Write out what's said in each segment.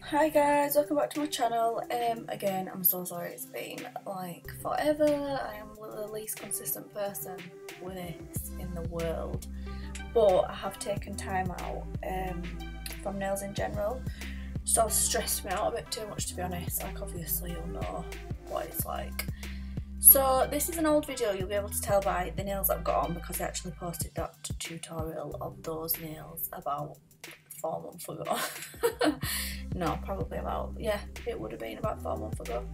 Hi guys, welcome back to my channel. Again, I'm so sorry it's been like forever. I am the least consistent person with this in the world, but I have taken time out from nails in general. Sort of stressed me out a bit too much, to be honest. Like, obviously you'll know what it's like. So this is an old video, you'll be able to tell by the nails I've got on, because I actually posted that tutorial of those nails about 4 months ago. No, probably about, yeah, it would have been about 4 months ago.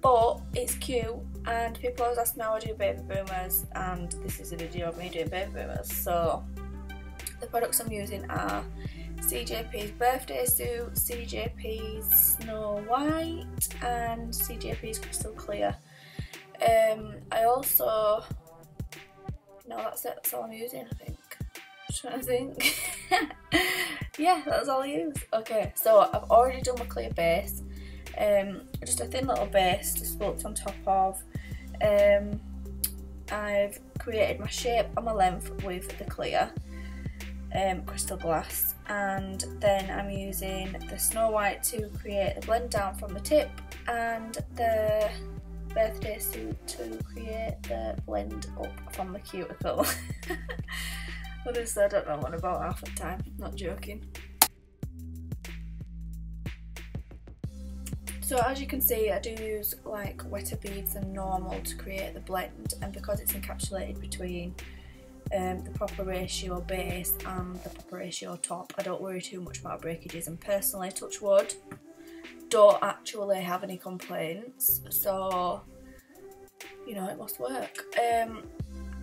But it's cute, and people always ask me how I do baby boomers, and this is a video of me doing baby boomers. So the products I'm using are CJP's Birthday Suit, CJP's Snow White, and CJP's Crystal Clear. I also, no, that's it, that's all I'm using, I think. I'm trying to think. Yeah, that's all I use. Okay, so I've already done my clear base. Just a thin little base to sculpt on top of. I've created my shape and my length with the clear crystal glass, and then I'm using the Snow White to create the blend down from the tip, and the Birthday Suit to create the blend up from the cuticle. Honestly, I don't know what about half the time, not joking. So as you can see, I do use like wetter beads than normal to create the blend, and because it's encapsulated between the proper ratio base and the proper ratio top, I don't worry too much about breakages, and personally, touch wood, don't actually have any complaints, so you know, it must work.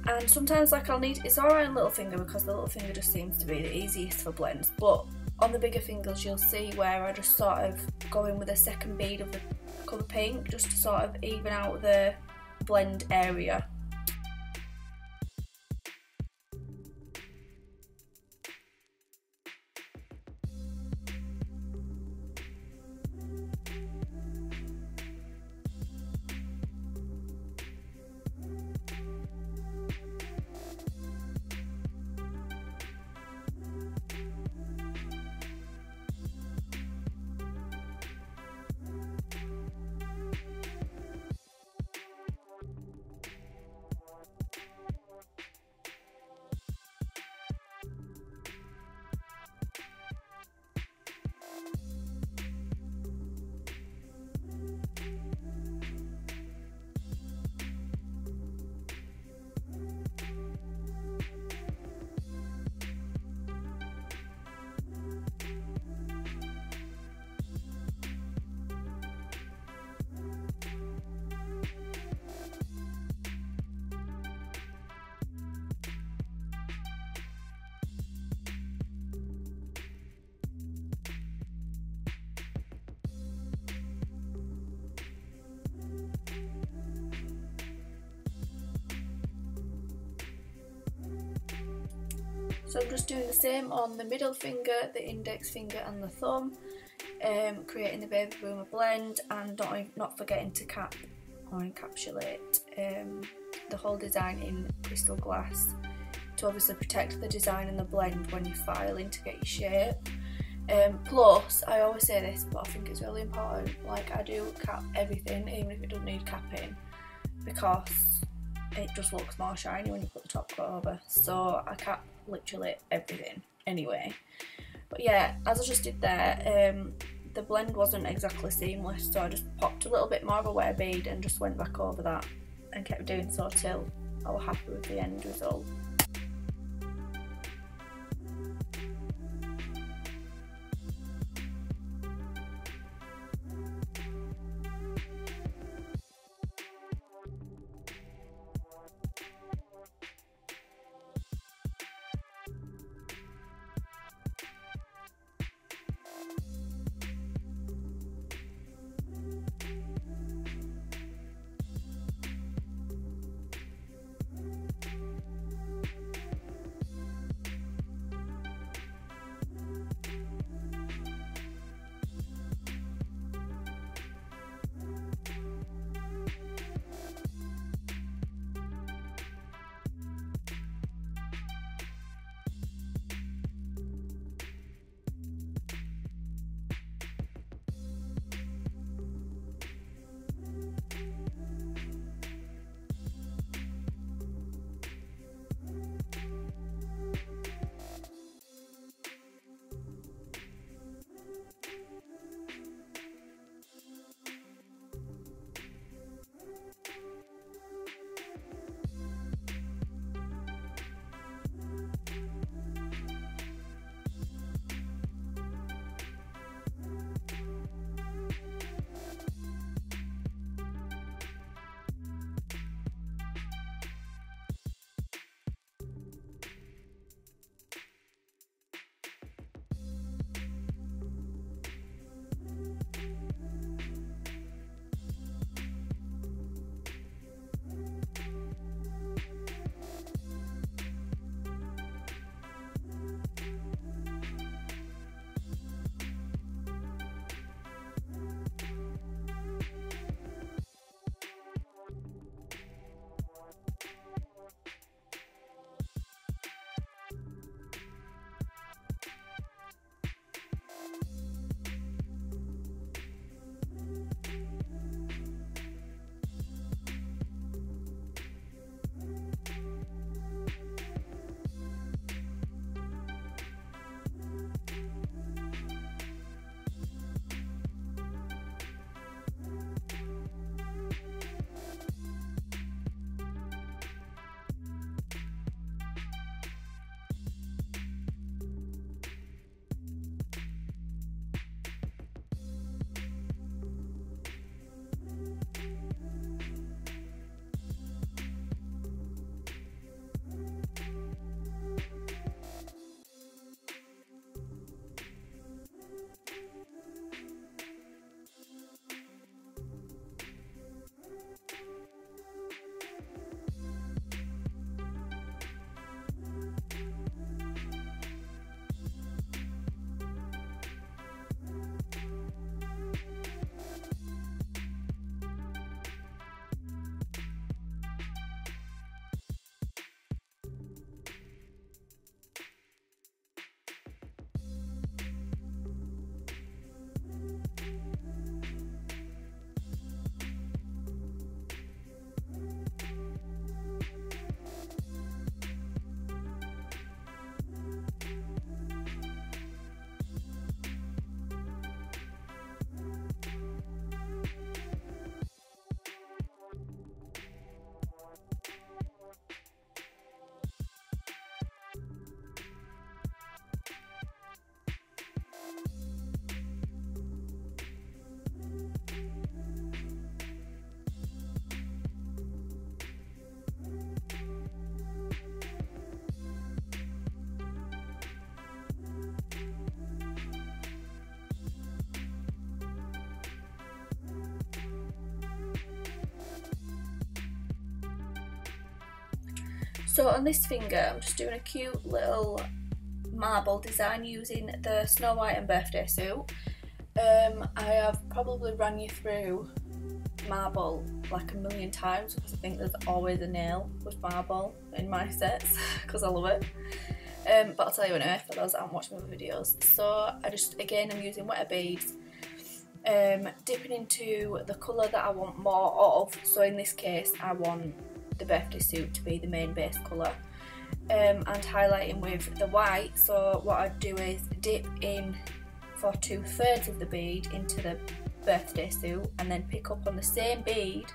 And sometimes, like, I'll need, it's alright on little finger because the little finger just seems to be the easiest for blends, but on the bigger fingers you'll see where I just sort of go in with a second bead of the colour pink just to sort of even out the blend area. So I'm just doing the same on the middle finger, the index finger and the thumb, creating the baby boomer blend, and not forgetting to cap or encapsulate the whole design in crystal glass to obviously protect the design and the blend when you're filing to get your shape. Plus, I always say this, but I think it's really important, like, I do cap everything even if it doesn't need capping, because it just looks more shiny when you put the top coat over, so I cap literally everything anyway. But yeah, as I just did there, the blend wasn't exactly seamless, so I just popped a little bit more of a wear bead and just went back over that and kept doing so till I was happy with the end result. So on this finger I'm just doing a cute little marble design using the Snow White and birthday suit. I have probably run you through marble like a million times because I think there's always a nail with marble in my sets because I love it. But I'll tell you anyway for those that haven't watched my other videos. So I'm using wetter beads, dipping into the colour that I want more of. So in this case I want the birthday suit to be the main base colour, and highlighting with the white. So what I'd do is dip in for 2/3 of the bead into the birthday suit and then pick up on the same bead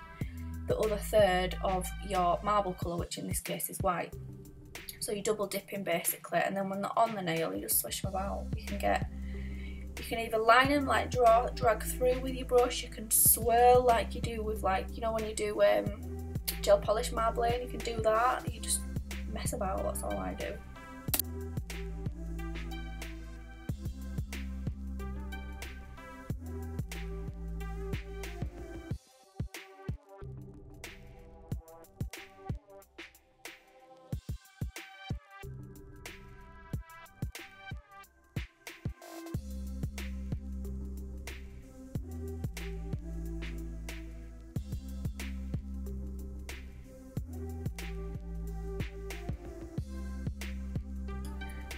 the other third of your marble colour, which in this case is white. So you double dipping basically, and then when they're on the nail you just swish them about. You can either line them, like drag through with your brush, you can swirl like you do with, like, you know, when you do gel polish marbling, you can do that. You just mess about, that's all I do.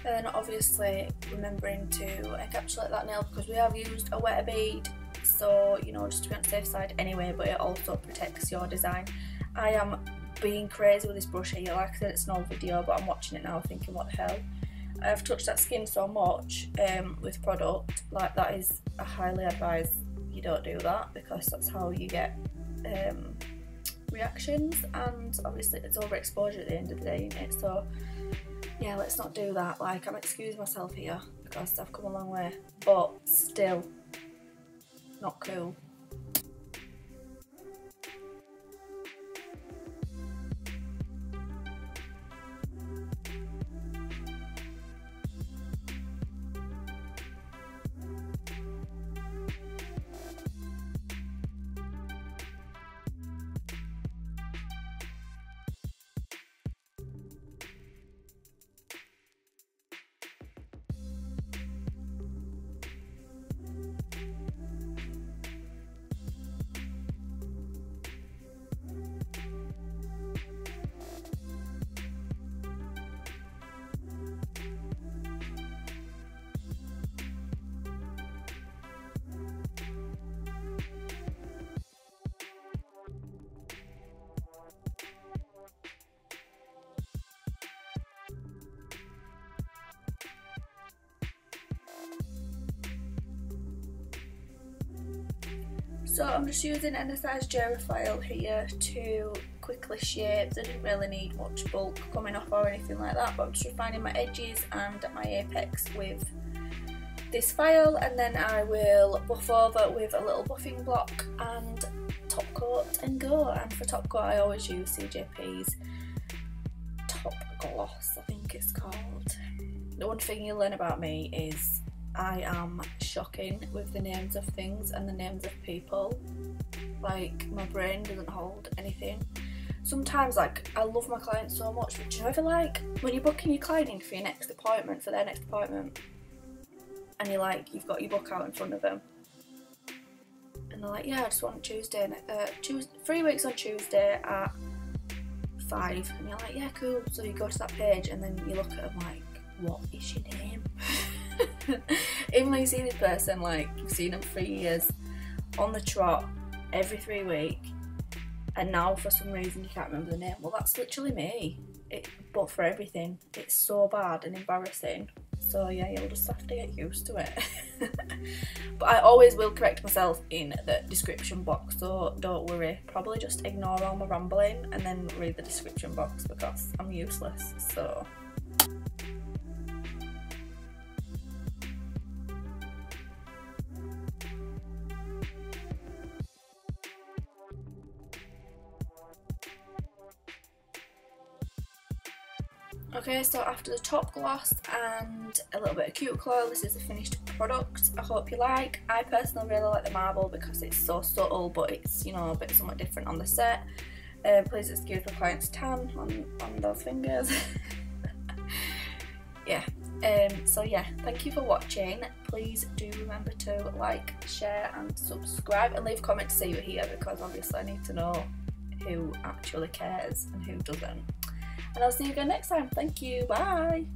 And then obviously remembering to encapsulate that nail because we have used a wetter bead, so you know, just to be on the safe side anyway, but it also protects your design. I am being crazy with this brush here. Like I said, it's an old video, but I'm watching it now thinking, what the hell? I've touched that skin so much with product, like that is, I highly advise you don't do that because that's how you get reactions, and obviously it's overexposure at the end of the day, isn't it? So yeah, let's not do that. Like, I'm excusing myself here because I've come a long way, but still not cool. So I'm just using an size Aerofoil here to quickly shape. I didn't really need much bulk coming off or anything like that, but I'm just refining my edges and my apex with this file, and then I will buff over with a little buffing block and top coat and go. And for top coat I always use CJP's Top Gloss, I think it's called. The one thing you'll learn about me is I am shocking with the names of things and the names of people. Like, my brain doesn't hold anything. Sometimes, like, I love my clients so much, but do you ever, like, when you're booking your client in for your next appointment, for their next appointment, and you're like, you've got your book out in front of them, and they're like, yeah, I just want Tuesday, 3 weeks on Tuesday at 5, and you're like, yeah, cool. So you go to that page and then you look at them like, what is your name? Even though you see this person, like, you've seen them for years, on the trot, every 3 weeks, and now for some reason you can't remember the name. Well, that's literally me, but for everything. It's so bad and embarrassing. So yeah, you'll just have to get used to it. But I always will correct myself in the description box, so don't worry. Probably just ignore all my rambling and then read the description box because I'm useless, so. Okay, so after the top gloss and a little bit of cuticle oil, this is the finished product. I hope you like. I personally really like the marble because it's so subtle, but it's, you know, a bit somewhat different on the set. Please excuse my client's tan on those fingers. Yeah. So yeah, thank you for watching. Please do remember to like, share and subscribe, and leave a comment to say you're here, because obviously I need to know who actually cares and who doesn't. And I'll see you again next time. Thank you, bye.